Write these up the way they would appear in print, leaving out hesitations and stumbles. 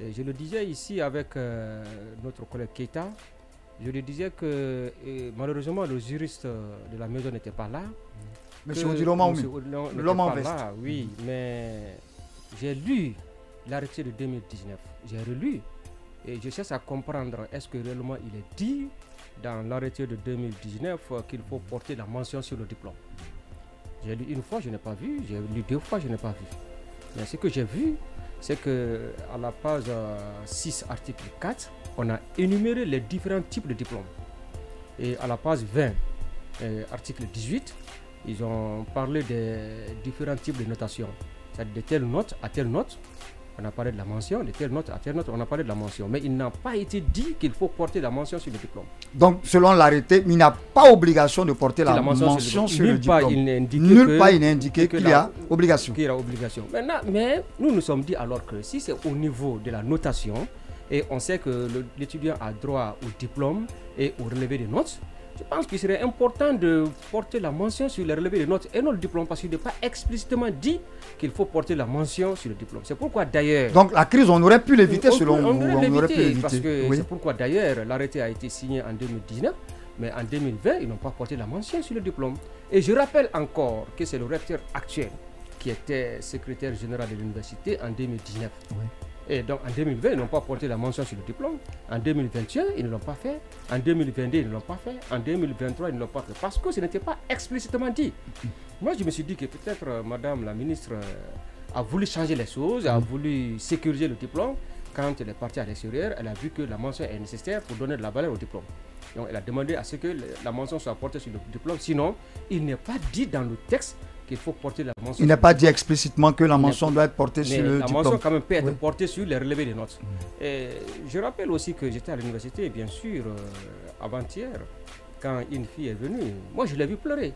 Et je le disais ici avec notre collègue Keita. Je lui disais que malheureusement le juriste de la maison n'était pas là. Monsieur Odilo Maoumi, l'homme en veste. Oui, mais j'ai lu l'arrêté de 2019. J'ai relu et je cherche à comprendre est-ce que réellement il est dit dans l'arrêté de 2019 qu'il faut porter la mention sur le diplôme. J'ai lu une fois, je n'ai pas vu. J'ai lu deux fois, je n'ai pas vu. Mais ce que j'ai vu, c'est qu'à la page 6, article 4, on a énuméré les différents types de diplômes. Et à la page 20, article 18, ils ont parlé des différents types de notation. C'est-à-dire de telle note à telle note, on a parlé de la mention, de telle note à telle note, on a parlé de la mention. Mais il n'a pas été dit qu'il faut porter la mention sur le diplôme. Donc, selon l'arrêté, il n'a pas obligation de porter la mention sur le diplôme. Nulle part il n'est indiqué qu'il y a obligation. Qu'il y a obligation. Maintenant, mais nous nous sommes dit alors que si c'est au niveau de la notation, et on sait que l'étudiant a droit au diplôme et au relevé des notes, je pense qu'il serait important de porter la mention sur le relevé des notes et non le diplôme, parce qu'il n'est pas explicitement dit qu'il faut porter la mention sur le diplôme. C'est pourquoi d'ailleurs... Donc la crise, on aurait pu l'éviter selon vous. On aurait pu l'éviter, parce que c'est pourquoi d'ailleurs l'arrêté a été signé en 2019, mais en 2020, ils n'ont pas porté la mention sur le diplôme. Et je rappelle encore que c'est le recteur actuel qui était secrétaire général de l'université en 2019. Oui. Et donc en 2020, ils n'ont pas porté la mention sur le diplôme. En 2021, ils ne l'ont pas fait. En 2022, ils ne l'ont pas fait. En 2023, ils ne l'ont pas fait. Parce que ce n'était pas explicitement dit. Moi, je me suis dit que peut-être Madame la ministre a voulu changer les choses, a voulu sécuriser le diplôme. Quand elle est partie à l'extérieur, elle a vu que la mention est nécessaire pour donner de la valeur au diplôme. Donc elle a demandé à ce que la mention soit portée sur le diplôme. Sinon, il n'est pas dit dans le texte qu'il faut porter la mention. Il n'est pas dit explicitement que la mention doit être portée sur le diplôme. La mention quand même peut être portée sur les relevés des notes. Et je rappelle aussi que j'étais à l'université, bien sûr, avant-hier, quand une fille est venue. Moi, je l'ai vu pleurer.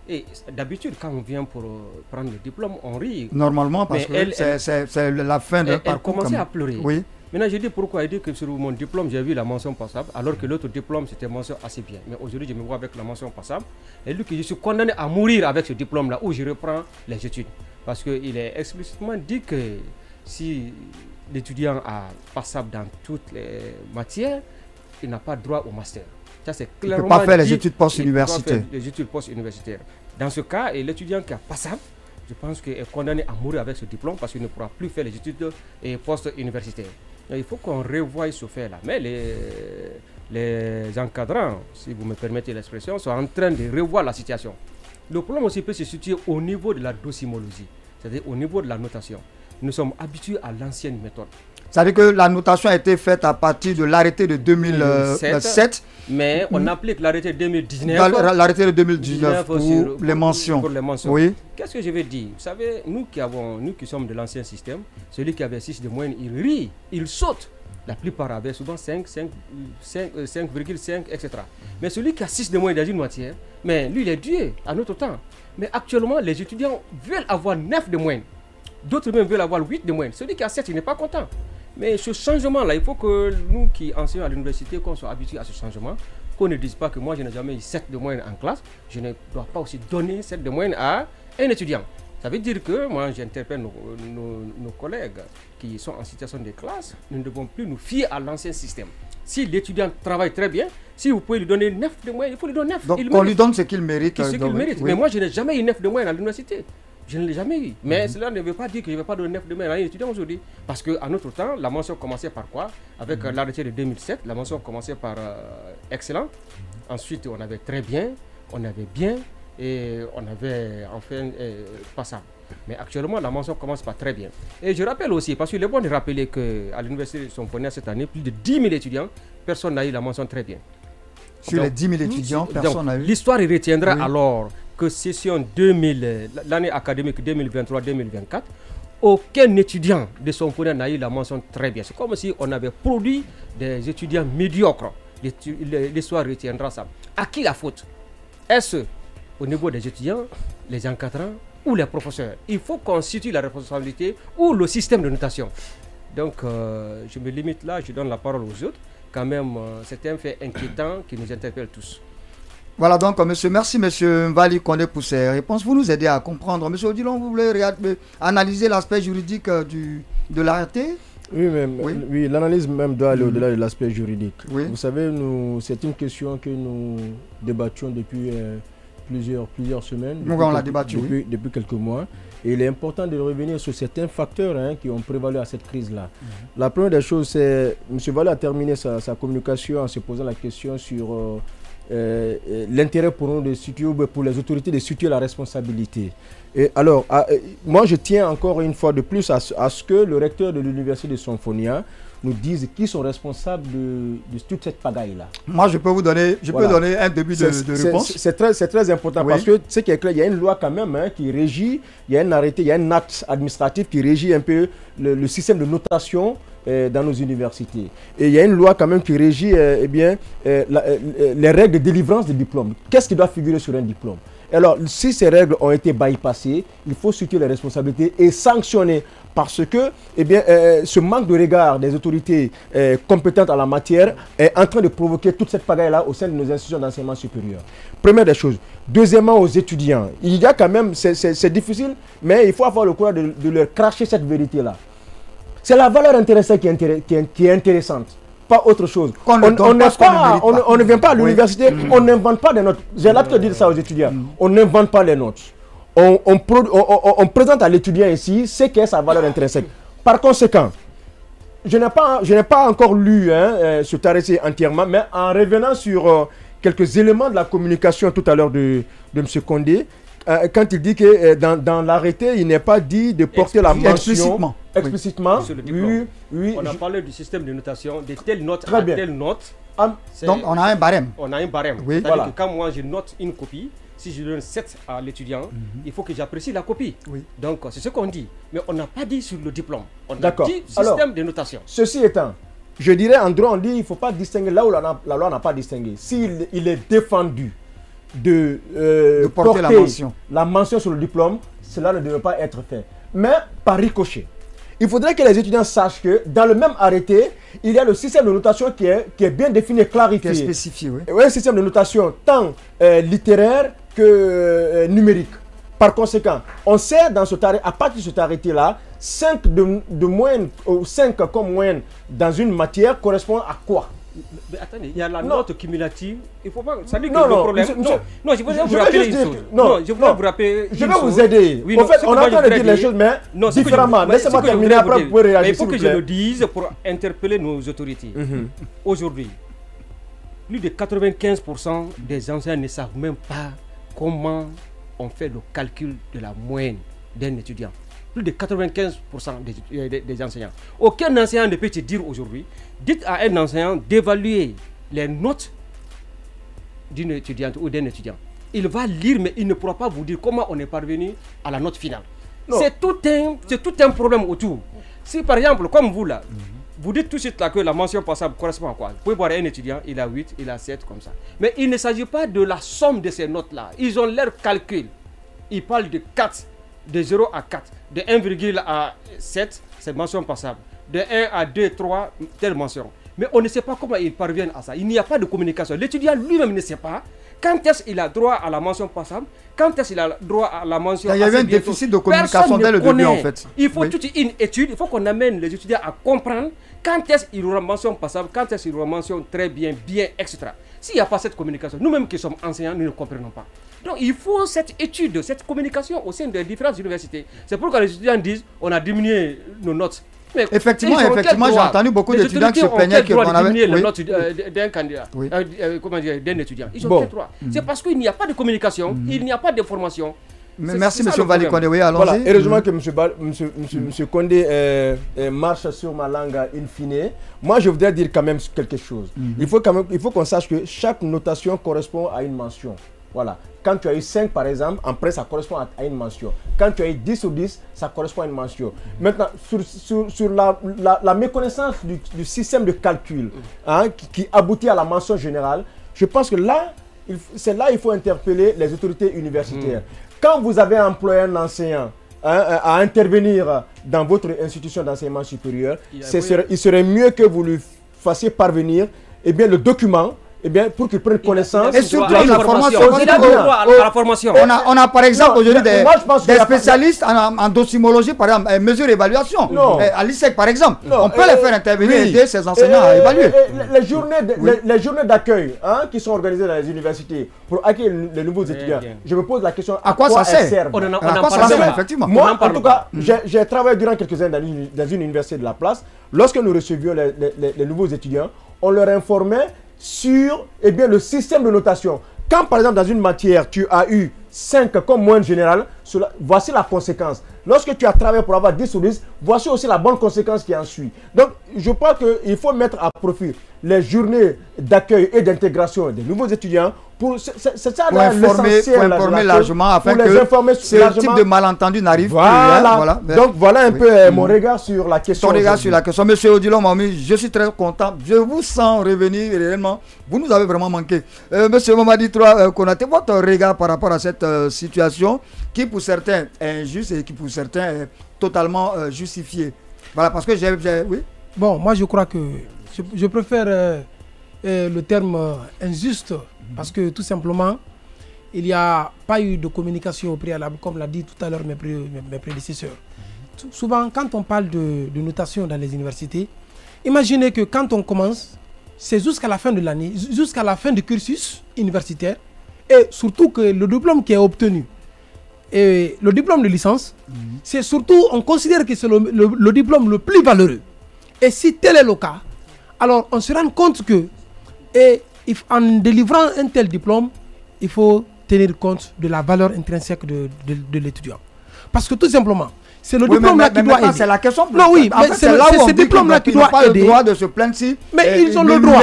Et d'habitude, quand on vient pour prendre le diplôme, on rit. Normalement, parce que c'est la fin d'un parcours. Elle commençait à pleurer. Oui. Maintenant, je dis pourquoi. Elle dit que sur mon diplôme, j'ai vu la mention passable, alors que l'autre diplôme, c'était mention assez bien. Mais aujourd'hui, je me vois avec la mention passable. Elle dit que je suis condamné à mourir avec ce diplôme-là, où je reprends les études. Parce qu'il est explicitement dit que si l'étudiant a passable dans toutes les matières, il n'a pas droit au master. Ça, c'est clairement il ne peut pas faire les études post-universitaires. Les études post-universitaires. Dans ce cas, l'étudiant qui a passable, je pense qu'il est condamné à mourir avec ce diplôme parce qu'il ne pourra plus faire les études post-universitaires. Il faut qu'on revoie ce fait-là. Mais les encadrants, si vous me permettez l'expression, sont en train de revoir la situation. Le problème aussi peut se situer au niveau de la docimologie, c'est-à-dire au niveau de la notation. Nous sommes habitués à l'ancienne méthode. C'est-à-dire que la notation a été faite à partir de l'arrêté de 2007. Mais on applique l'arrêté de 2019. L'arrêté de 2019 pour les mentions. Pour les mentions. Oui. Qu'est-ce que je veux dire? Vous savez, nous qui sommes de l'ancien système, celui qui avait 6 de moyenne, il rit, il saute. La plupart avaient souvent 5, 5,5, etc. Mais celui qui a 6 de moyenne dans une matière, mais lui, il est Dieu à notre temps. Mais actuellement, les étudiants veulent avoir 9 de moyenne. D'autres même veulent avoir 8 de moyenne. Celui qui a 7, il n'est pas content. Mais ce changement-là, il faut que nous qui enseignons à l'université, qu'on soit habitués à ce changement, qu'on ne dise pas que moi, je n'ai jamais eu 7 de moyenne en classe, je ne dois pas aussi donner 7 de moyenne à un étudiant. Ça veut dire que moi, j'interpelle nos collègues qui sont en situation de classe, nous ne devons plus nous fier à l'ancien système. Si l'étudiant travaille très bien, si vous pouvez lui donner 9 de moyenne, il faut lui donner 9. Donc on lui donne ce qu'il mérite. Ce qu'il mérite. Oui. Mais moi, je n'ai jamais eu 9 de moyenne à l'université. Je ne l'ai jamais eu. Mais cela ne veut pas dire que je ne vais pas donner 9 de moyenne à un étudiant aujourd'hui. Parce qu'à notre temps, la mention commençait par quoi? Avec l'arrêté de 2007, la mention commençait par excellent. Ensuite, on avait très bien, on avait bien et on avait enfin passable. Mais actuellement, la mention commence par très bien. Et je rappelle aussi, parce qu'il est bon de rappeler qu'à l'université de Somponia cette année, plus de 10 000 étudiants, personne n'a eu la mention très bien. Sur les 10 000 étudiants, personne n'a eu. L'histoire retiendra alors que session 2000, l'année académique 2023-2024, aucun étudiant de Somponia n'a eu la mention très bien. C'est comme si on avait produit des étudiants médiocres. L'histoire retiendra ça. À qui la faute? Est-ce au niveau des étudiants, les encadrants ou les professeurs? Il faut qu'on situe la responsabilité ou le système de notation. Donc, je me limite là, je donne la parole aux autres. Quand même, c'est un fait inquiétant qui nous interpelle tous. Voilà donc, merci monsieur Mvali Kondé pour ces réponses. Vous nous aidez à comprendre. Monsieur Odilon, vous voulez analyser l'aspect juridique de l'arrêté? Oui, l'analyse même doit aller au-delà de l'aspect juridique. Vous savez, c'est une question que nous débattions depuis plusieurs semaines. On l'a débattu depuis quelques mois. Et il est important de revenir sur certains facteurs qui ont prévalu à cette crise-là. La première des choses, c'est M. Vallée a terminé sa communication en se posant la question sur l'intérêt pour nous de situer, pour les autorités de situer la responsabilité. Et alors, moi je tiens encore une fois de plus à ce que le recteur de l'université de Sonfonia nous dise qui sont responsables de toute cette pagaille-là. Moi je peux vous donner, peux donner un début de réponse. C'est très important parce que ce qui est clair, il y a une loi quand même qui régit, il y a un arrêté, il y a un acte administratif qui régit un peu le système de notation dans nos universités. Et il y a une loi quand même qui régit les règles de délivrance des diplômes. Qu'est-ce qui doit figurer sur un diplôme? Alors, si ces règles ont été bypassées, il faut situer les responsabilités et sanctionner parce que ce manque de regard des autorités compétentes en la matière est en train de provoquer toute cette pagaille-là au sein de nos institutions d'enseignement supérieur. Première des choses. Deuxièmement, aux étudiants. Il y a quand même, c'est difficile, mais il faut avoir le courage de leur cracher cette vérité-là. C'est la valeur intéressante qui est intéressante. Pas autre chose. On ne vient pas à l'université, on n'invente pas des notes. J'ai l'habitude de dire ça aux étudiants. On n'invente pas les notes. On présente à l'étudiant ici ce qu'est sa valeur intrinsèque. Par conséquent, je n'ai pas encore lu ce arrêté entièrement, mais en revenant sur quelques éléments de la communication tout à l'heure de M. Condé, quand il dit que dans l'arrêté, il n'est pas dit de porter la mention explicitement. Sur le diplôme. On a parlé du système de notation, de telle note à telle note. Donc on a un barème. On a un barème. Oui. C'est-à-dire que quand moi je note une copie, si je donne 7 à l'étudiant, il faut que j'apprécie la copie. Donc c'est ce qu'on dit. Mais on n'a pas dit sur le diplôme. On a dit système de notation. Ceci étant, je dirais en droit, on dit qu'il ne faut pas distinguer là où la loi n'a pas distingué. S'il est défendu de porter la mention sur le diplôme, cela ne devrait pas être fait. Mais par ricochet. Il faudrait que les étudiants sachent que dans le même arrêté, il y a le système de notation qui est bien défini et clarifié. Qui est spécifié, oui. Un système de notation tant littéraire que numérique. Par conséquent, on sait dans cet arrêt, à partir de cet arrêté-là, 5 de moyenne ou 5 comme moyenne dans une matière correspond à quoi? Mais attendez, il y a la note cumulative. Il faut pas. Ça dit que le problème. Non, je voudrais vous rappeler une chose. Non, je voudrais vous rappeler. Je vais vous aider. En fait, on est en train de dire les choses, mais différemment. Laissez-moi terminer après, vous pouvez réagir. Il faut que je le dise pour interpeller nos autorités. Aujourd'hui, plus de 95% des enseignants ne savent même pas comment on fait le calcul de la moyenne d'un étudiant. Plus de 95% des enseignants. Aucun enseignant ne peut te dire aujourd'hui, dites à un enseignant d'évaluer les notes d'une étudiante ou d'un étudiant. Il va lire, mais il ne pourra pas vous dire comment on est parvenu à la note finale. C'est tout un problème autour. Si par exemple, comme vous là, vous dites tout de suite là que la mention passable correspond à quoi? Vous pouvez voir un étudiant, il a 8, il a 7, comme ça. Mais il ne s'agit pas de la somme de ces notes-là. Ils ont leur calcul. Ils parlent de 4, de 0 à 4, de 1,7, c'est mention passable. De 1 à 2, 3, telle mention. Mais on ne sait pas comment ils parviennent à ça. Il n'y a pas de communication. L'étudiant lui-même ne sait pas quand est-ce qu'il a droit à la mention passable, quand est-ce qu'il a droit à la mention. Il y avait un déficit de communication dès le début en fait. Il faut toute une étude, il faut qu'on amène les étudiants à comprendre quand est-ce qu'il aura mention passable, quand est-ce qu'il aura mention très bien, etc. S'il n'y a pas cette communication, nous-mêmes qui sommes enseignants, nous ne comprenons pas. Donc il faut cette étude, cette communication au sein des différentes universités. C'est pourquoi les étudiants disent on a diminué nos notes. Mais effectivement, j'ai entendu beaucoup d'étudiants qui se plaignaient qu'on avait diminué les notes d'un candidat, d'un étudiant. Ils ont quel droit? C'est parce qu'il n'y a pas de communication, il n'y a pas d'information. Merci M. Vallée Condé, oui, allons-y. Voilà. Heureusement que M. Condé marche sur ma langue in fine. Moi, je voudrais dire quand même quelque chose. Il faut qu'on sache que chaque notation correspond à une mention. Voilà. Quand tu as eu 5 par exemple, en presse, ça correspond à une mention. Quand tu as eu 10 sur 10, ça correspond à une mention. Maintenant, sur la méconnaissance du système de calcul qui aboutit à la mention générale, je pense que là, il faut interpeller les autorités universitaires. Quand vous avez employé un enseignant à intervenir dans votre institution d'enseignement supérieur, il serait mieux que vous lui fassiez parvenir le document eh bien, pour qu'ils prennent connaissance. Et surtout la formation. Il a droit à la formation. On a par exemple aujourd'hui des spécialistes en docimologie, par exemple, mesures d'évaluation. À l'ISEC, par exemple. On peut les faire intervenir et aider ces enseignants à évaluer. Les journées d'accueil qui sont organisées dans les universités pour accueillir les nouveaux étudiants, je me pose la question, à quoi ça sert? À quoi ça sert, effectivement. Moi, en tout cas, j'ai travaillé durant quelques années dans une université de la place. Lorsque nous recevions les nouveaux étudiants, on leur informait sur le système de notation. Quand par exemple dans une matière tu as eu 5 comme moyenne générale, voici la conséquence. Lorsque tu as travaillé pour avoir 10 sur 10, voici aussi la bonne conséquence qui en suit. Donc je crois qu'il faut mettre à profit les journées d'accueil et d'intégration des nouveaux étudiants pour informer largement afin que ce type de malentendu n'arrive plus. Voilà. Donc voilà un peu mon regard sur la question. Monsieur Odilon Mami, je suis très content. Je vous sens revenir réellement. Vous nous avez vraiment manqué. Monsieur Mamadi Troa Konaté, votre regard par rapport à cette situation qui pour certains est injuste et qui pour certains est totalement justifiée. Voilà, parce que oui. Bon, moi je crois que je préfère le terme injuste parce que tout simplement, il n'y a pas eu de communication au préalable, comme l'a dit tout à l'heure mes prédécesseurs. Souvent, quand on parle de notation dans les universités, imaginez que quand on commence, c'est jusqu'à la fin de l'année, jusqu'à la fin du cursus universitaire, et surtout que le diplôme qui est obtenu, et le diplôme de licence, c'est surtout, on considère que c'est le diplôme le plus valeureux. Et si tel est le cas, alors on se rend compte que, en délivrant un tel diplôme, il faut tenir compte de la valeur intrinsèque de l'étudiant. Parce que tout simplement, c'est le diplôme-là qui doit aider. C'est la question. Non, oui, mais c'est ce diplôme-là qui doit aider. Ils n'ont pas le droit de se plaindre si ils ont le droit.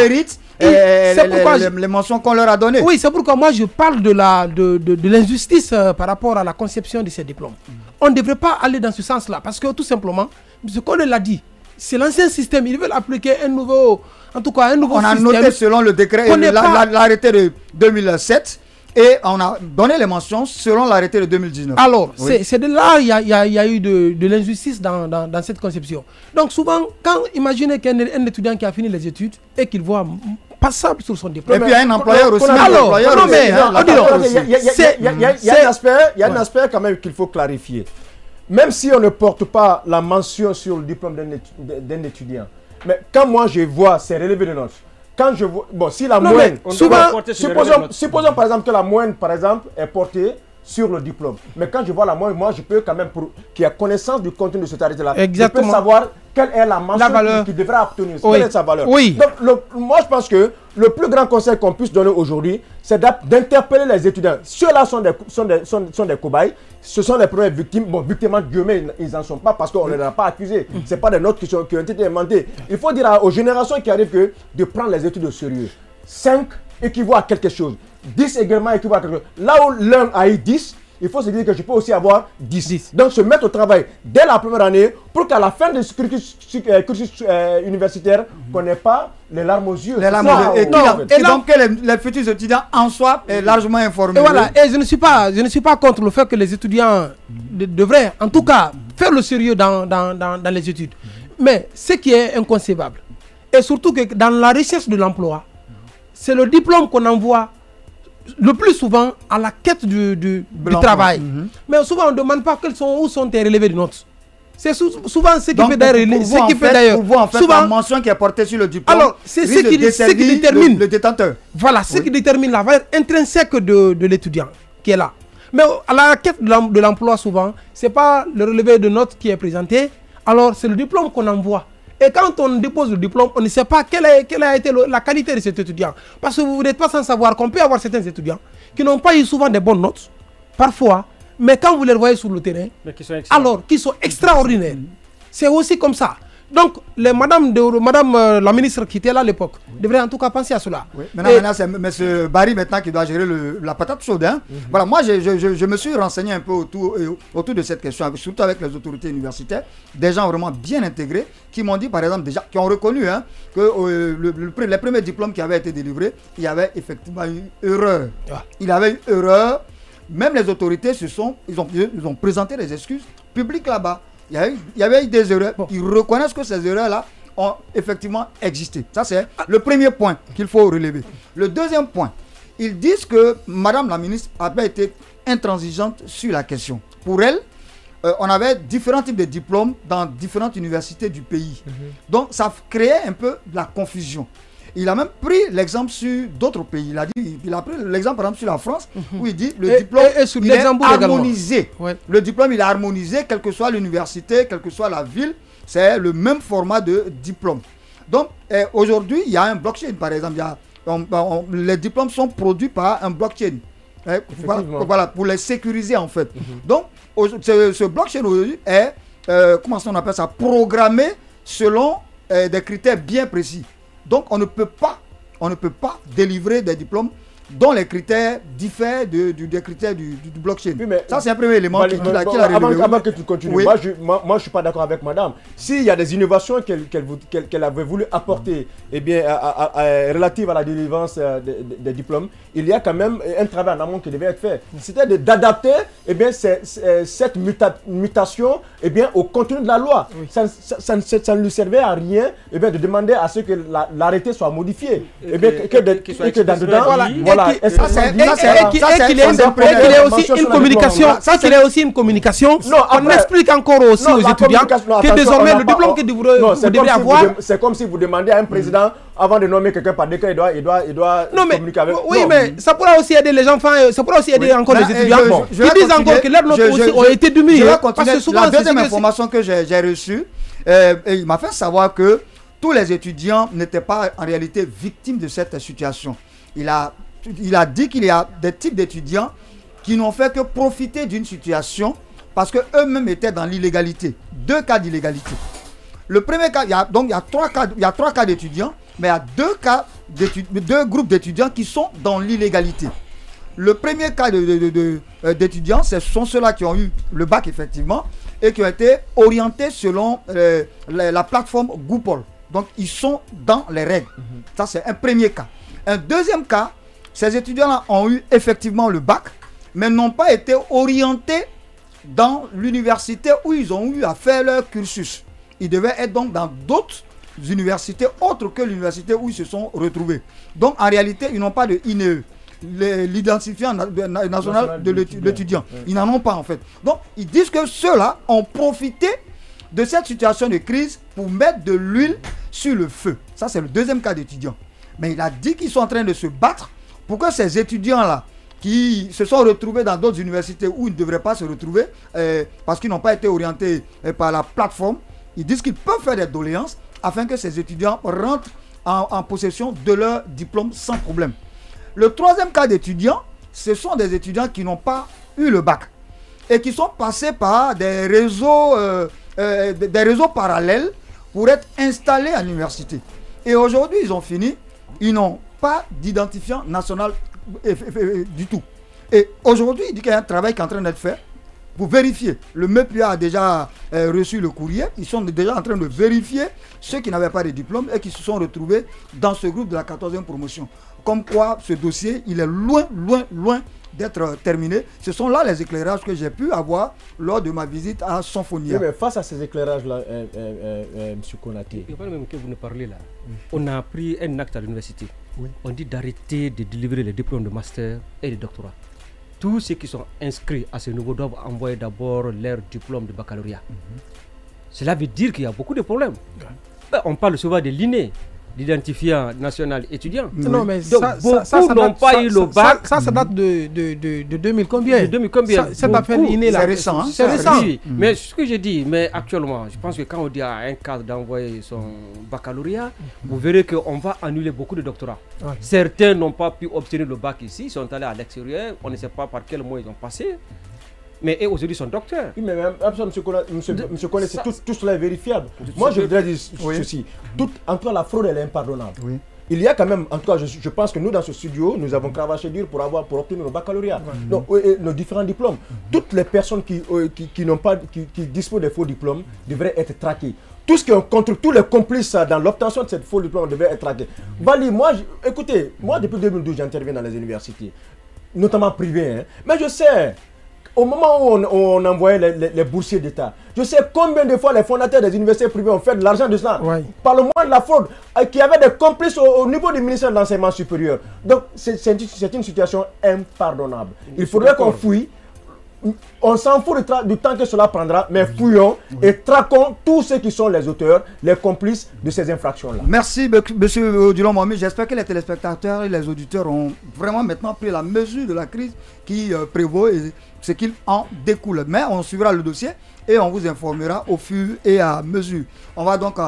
C'est pourquoi les mentions qu'on leur a données. Oui, c'est pourquoi moi je parle de l'injustice par rapport à la conception de ces diplômes. On ne devrait pas aller dans ce sens-là parce que tout simplement, ce qu'on l'a dit, c'est l'ancien système. Ils veulent appliquer un nouveau système. On a noté selon le décret, l'arrêté de 2007. Et on a donné les mentions selon l'arrêté de 2019. Alors, c'est de là qu'il y a eu de l'injustice dans cette conception. Donc souvent, imaginez qu'un étudiant qui a fini les études et qu'il voit passable sur son diplôme. Et puis il y a un employeur aussi. Il y a un aspect quand même qu'il faut clarifier. Même si on ne porte pas la mention sur le diplôme d'un étudiant, mais quand moi je vois ces relevés de notes, quand je vois, bon, si la moyenne, supposons par exemple que la moyenne par exemple est portée sur le diplôme, mais quand je vois la moyenne, moi je peux quand même, qui a connaissance du contenu de cet arrêté-là, je peux savoir quelle est la mention qu'il devra obtenir, quelle est sa valeur. Oui. Donc moi je pense que le plus grand conseil qu'on puisse donner aujourd'hui, c'est d'interpeller les étudiants. Ceux-là sont des cobayes, ce sont les premières victimes. Bon, victimes, guillemets, ils n'en sont pas parce qu'on ne les a pas accusés. Ce n'est pas des notes qui ont été inventées. Il faut dire aux générations qui arrivent de prendre les études au sérieux. 5 équivaut à quelque chose. 10 également équivaut à quelque chose. Là où l'un a eu 10, il faut se dire que je peux aussi avoir 10. Donc se mettre au travail dès la première année pour qu'à la fin du cursus universitaire, qu'on n'ait pas les larmes aux yeux. Et donc que les futurs étudiants en soient largement informés. Et voilà, et je ne suis pas contre le fait que les étudiants devraient en tout cas faire le sérieux dans les études. Mais ce qui est inconcevable, et surtout que dans la recherche de l'emploi, c'est le diplôme qu'on envoie le plus souvent à la quête du travail. Mais souvent on ne demande pas où sont tes relevés de notes. C'est souvent ce qui fait d'ailleurs. Pour vous, en fait, souvent, la mention qui est portée sur le diplôme, alors, c'est ce qui détermine le détenteur. Voilà, ce qui détermine la valeur intrinsèque de l'étudiant qui est là. Mais à la quête de l'emploi, souvent, ce n'est pas le relevé de notes qui est présenté, alors c'est le diplôme qu'on envoie. Et quand on dépose le diplôme, on ne sait pas quelle a été la qualité de cet étudiant. Parce que vous n'êtes pas sans savoir qu'on peut avoir certains étudiants qui n'ont pas eu souvent des bonnes notes, parfois, mais quand vous les voyez sur le terrain, qui sont extraordinaires. C'est aussi comme ça. Donc, madame la ministre qui était là à l'époque devrait en tout cas penser à cela. Oui. Maintenant, c'est M. Barry maintenant qui doit gérer la patate chaude. Hein. Voilà, moi, je me suis renseigné un peu autour de cette question, surtout avec les autorités universitaires, des gens vraiment bien intégrés qui m'ont dit, par exemple, déjà, qui ont reconnu que les premiers diplômes qui avaient été délivrés, il y avait effectivement une erreur. Il y avait une erreur. Même les autorités ils ont présenté des excuses publiques là-bas. Il y avait eu des erreurs. Ils reconnaissent que ces erreurs-là ont effectivement existé. Ça, c'est le premier point qu'il faut relever. Le deuxième point, ils disent que Madame la ministre a pas été intransigeante sur la question. Pour elle, on avait différents types de diplômes dans différentes universités du pays. Donc, ça créait un peu de la confusion. Il a même pris l'exemple sur d'autres pays. Il a pris l'exemple par exemple sur la France, où il dit le diplôme il est harmonisé. Ouais. Le diplôme il est harmonisé, quelle que soit l'université, quelle que soit la ville, c'est le même format de diplôme. Donc aujourd'hui, il y a un blockchain par exemple. Les diplômes sont produits par un blockchain. Voilà, pour les sécuriser en fait. Donc, ce blockchain aujourd'hui est, comment on appelle ça, programmé selon des critères bien précis. Donc, on ne peut pas délivrer des diplômes dont les critères diffèrent des critères du blockchain. Oui, ça, c'est un premier élément qu'il a relevé. Avant que tu continues, moi, je ne suis pas d'accord avec madame. S'il y a des innovations qu'elle avait voulu apporter relatives à la délivrance des diplômes, il y a quand même un travail en amont qui devait être fait. C'était d'adapter cette mutation au contenu de la loi. Oui. Ça ne lui servait à rien de demander à ce que l'arrêté soit modifié. Que dans dedans, qu'il ait aussi une communication. Ça, qu'il ait aussi une communication. On explique encore aussi aux étudiants que désormais le diplôme que vous devrez avoir. C'est comme si vous demandez à un président, avant de nommer quelqu'un par décret, il doit communiquer avec. Oui, mais ça pourra aussi aider les enfants, ça pourra aussi aider encore les étudiants. Ils disent encore que leurs notes aussi ont été diminuées. La deuxième information que j'ai reçue, il m'a fait savoir que tous les étudiants n'étaient pas en réalité victimes de cette situation. Il a dit qu'il y a des types d'étudiants qui n'ont fait que profiter d'une situation parce qu'eux-mêmes étaient dans l'illégalité. 2 cas d'illégalité. Le premier cas, il y a 3 cas d'étudiants, mais il y a 2 groupes d'étudiants qui sont dans l'illégalité. Le premier cas d'étudiants, ce sont ceux-là qui ont eu le bac effectivement et qui ont été orientés selon la plateforme Goupol. Donc ils sont dans les règles. Ça, c'est un premier cas. Un deuxième cas, ces étudiants-là ont eu effectivement le bac, mais n'ont pas été orientés dans l'université où ils ont eu à faire leur cursus. Ils devaient être donc dans d'autres universités autres que l'université où ils se sont retrouvés. Donc en réalité, ils n'ont pas de INE, l'identifiant national de l'étudiant. Ils n'en ont pas en fait. Donc ils disent que ceux-là ont profité de cette situation de crise pour mettre de l'huile sur le feu. Ça, c'est le deuxième cas d'étudiants. Mais il a dit qu'ils sont en train de se battre pour que ces étudiants-là, qui se sont retrouvés dans d'autres universités où ils ne devraient pas se retrouver, parce qu'ils n'ont pas été orientés par la plateforme, ils disent qu'ils peuvent faire des doléances afin que ces étudiants rentrent en possession de leur diplôme sans problème. Le troisième cas d'étudiants, ce sont des étudiants qui n'ont pas eu le bac et qui sont passés par des réseaux parallèles pour être installés à l'université. Et aujourd'hui, ils ont fini. Ils n'ont pas d'identifiant national du tout. Et aujourd'hui, il dit qu'il y a un travail qui est en train d'être fait pour vérifier. Le MEPUA a déjà reçu le courrier. Ils sont déjà en train de vérifier ceux qui n'avaient pas de diplôme et qui se sont retrouvés dans ce groupe de la 14e promotion. Comme quoi, ce dossier, il est loin d'être terminé. Ce sont là les éclairages que j'ai pu avoir lors de ma visite à Sonfonia. Oui, mais face à ces éclairages-là, M. Konaté. Il même que vous nous parlez là. On a pris un acte à l'université. Oui. On dit d'arrêter de délivrer les diplômes de master et de doctorat. Tous ceux qui sont inscrits à ce niveau doivent envoyer d'abord leur diplôme de baccalauréat. Cela veut dire qu'il y a beaucoup de problèmes. On parle souvent de l'INE, l'identifiant national étudiant. Non, mais donc, beaucoup n'ont pas eu le bac. Ça date de 2000 combien? De 2000 combien? Cette affaire l'INE là. C'est récent. Hein? C'est récent. Oui. Mais ce que j'ai dit, mais actuellement, je pense que quand on dit à un cadre d'envoyer son baccalauréat, vous verrez qu'on va annuler beaucoup de doctorats. Ouais. Certains n'ont pas pu obtenir le bac ici, ils sont allés à l'extérieur, on ne sait pas par quel moyen ils ont passé. Mais aujourd'hui, ils sont docteurs. Oui, mais même, monsieur Koné, tout cela est vérifiable. Moi, je voudrais dire ceci. En tout cas, la fraude, elle est impardonnable. Oui. Il y a quand même, en tout cas, je pense que nous, dans ce studio, nous avons cravaché dur pour obtenir le baccalauréat. Donc, nos différents diplômes. Toutes les personnes qui disposent des faux diplômes devraient être traquées. Tout ce qui est contre tous les complices dans l'obtention de cette faux diplôme devrait être traqué. Bali, écoutez, moi, depuis 2012, j'interviens dans les universités, notamment privées. Hein, mais je sais. au moment où on envoyait les boursiers d'État, je sais combien de fois les fondateurs des universités privées ont fait de l'argent de cela. Ouais. Parle-moi de la fraude, qu'il y avait des complices au niveau du ministère de l'Enseignement supérieur. Donc, c'est une situation impardonnable. Il faudrait qu'on fouille. On s'en fout du temps que cela prendra, mais fouillons et traquons tous ceux qui sont les auteurs, les complices de ces infractions-là. Merci, monsieur Odilon Mohamed. J'espère que les téléspectateurs et les auditeurs ont vraiment maintenant pris la mesure de la crise qui prévaut et ce qu'il en découle. Mais on suivra le dossier et on vous informera au fur et à mesure. On va donc